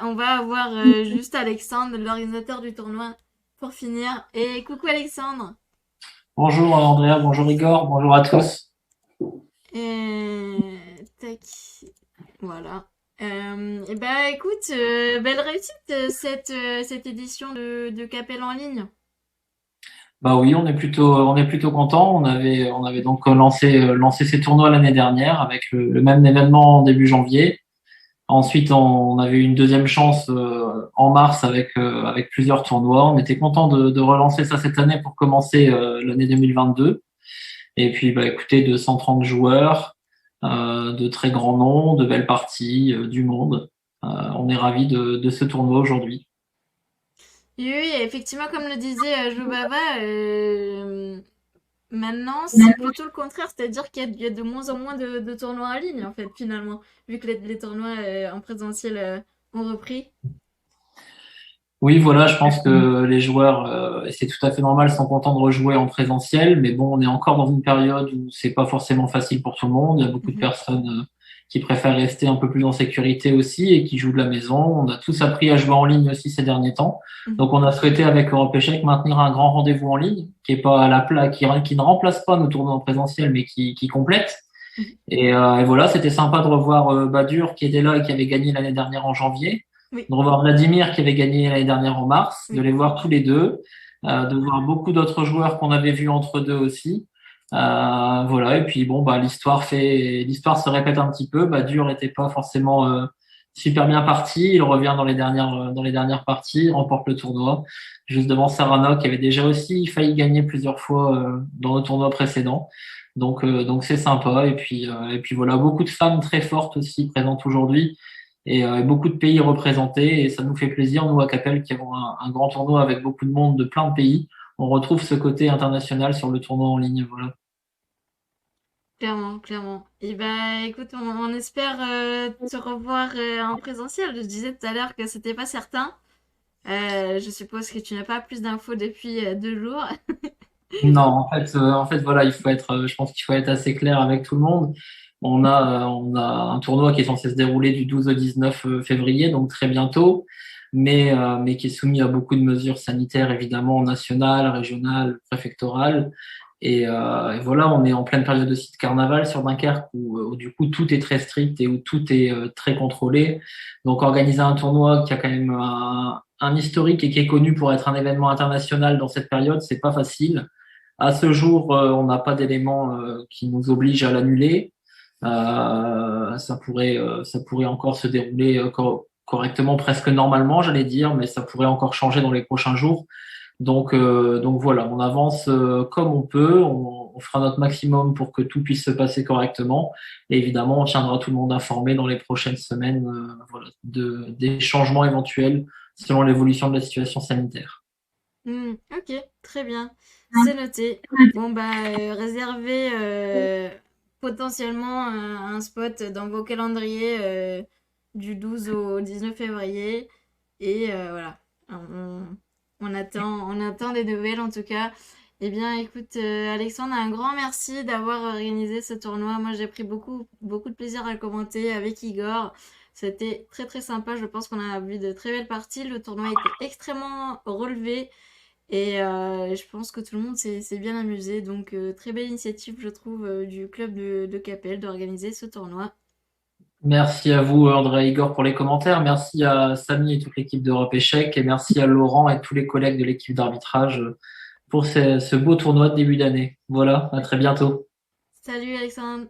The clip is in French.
On va avoir juste Alexandre, l'organisateur du tournoi, pour finir. Et coucou Alexandre. Bonjour Andrea, bonjour Igor, bonjour à tous. Tac. Voilà. Et bah écoute, belle réussite cette édition de Capelle en ligne. Bah oui, on est plutôt content. On avait donc lancé ces tournois l'année dernière avec le même événement en début janvier. Ensuite, on avait eu une deuxième chance en mars avec plusieurs tournois. On était content de relancer ça cette année pour commencer l'année 2022. Et puis, bah écoutez, 230 joueurs, de très grands noms, de belles parties, du monde. On est ravis de ce tournoi aujourd'hui. Oui, oui, effectivement, comme le disait Jobava, maintenant c'est plutôt le contraire, c'est-à-dire qu'il y a de moins en moins de tournois en ligne en fait finalement, vu que les tournois en présentiel ont repris. Oui, voilà, je pense que les joueurs, et c'est tout à fait normal, sont contents de rejouer en présentiel, mais bon, on est encore dans une période où c'est pas forcément facile pour tout le monde. Il y a beaucoup de Mhm. personnes qui préfèrent rester un peu plus en sécurité aussi et qui jouent de la maison. On a tous appris à jouer en ligne aussi ces derniers temps. Mhm. Donc, on a souhaité avec Europe Échec maintenir un grand rendez-vous en ligne qui est pas à la pla qui ne remplace pas nos tournois en présentiel, mais qui complète. Mhm. Et voilà, c'était sympa de revoir Badur qui était là et qui avait gagné l'année dernière en janvier, Oui, de revoir Vladimir qui avait gagné l'année dernière en mars, de oui. les voir tous les deux, de voir beaucoup d'autres joueurs qu'on avait vus entre deux aussi. Voilà, et puis bon, bah l'histoire se répète un petit peu. Badur n'était pas forcément super bien parti. Il revient dans les dernières parties, remporte le tournoi, juste devant Sarano qui avait déjà aussi failli gagner plusieurs fois dans le tournoi précédent. Donc c'est sympa. Et puis voilà, beaucoup de femmes très fortes aussi présentes aujourd'hui et beaucoup de pays représentés. Et ça nous fait plaisir, nous, à Capelle, qui avons un grand tournoi avec beaucoup de monde de plein de pays. On retrouve ce côté international sur le tournoi en ligne. Voilà. Clairement, clairement. Et bah écoute, on espère te revoir en présentiel. Je disais tout à l'heure que c'était pas certain. Je suppose que tu n'as pas plus d'infos depuis 2 jours. Non, en fait, voilà, je pense qu'il faut être assez clair avec tout le monde. On a un tournoi qui est censé se dérouler du 12 au 19 février, donc très bientôt, mais qui est soumis à beaucoup de mesures sanitaires, évidemment, nationales, régionales, préfectorales. Et voilà, on est en pleine période aussi de carnaval sur Dunkerque où du coup tout est très strict et où tout est très contrôlé. Donc organiser un tournoi qui a quand même un historique et qui est connu pour être un événement international dans cette période, c'est pas facile. À ce jour, on n'a pas d'éléments qui nous obligent à l'annuler. Ça pourrait encore se dérouler correctement, presque normalement, j'allais dire, mais ça pourrait encore changer dans les prochains jours. Donc voilà, on avance comme on peut, on fera notre maximum pour que tout puisse se passer correctement. Et évidemment, on tiendra tout le monde informé dans les prochaines semaines, voilà, des changements éventuels selon l'évolution de la situation sanitaire. Ok, très bien. C'est noté. Bon bah réservez potentiellement un spot dans vos calendriers du 12 au 19 février. Et voilà. On, on attend des nouvelles en tout cas. Eh bien, écoute, Alexandre, un grand merci d'avoir organisé ce tournoi. Moi, j'ai pris beaucoup, beaucoup de plaisir à le commenter avec Igor. C'était très, très sympa. Je pense qu'on a vu de très belles parties. Le tournoi était extrêmement relevé et je pense que tout le monde s'est bien amusé. Donc, très belle initiative, je trouve, du club de Capelle d'organiser ce tournoi. Merci à vous, André et Igor, pour les commentaires. Merci à Samy et toute l'équipe d'Europe Échec. Et merci à Laurent et tous les collègues de l'équipe d'arbitrage pour ce beau tournoi de début d'année. Voilà, à très bientôt. Salut Alexandre!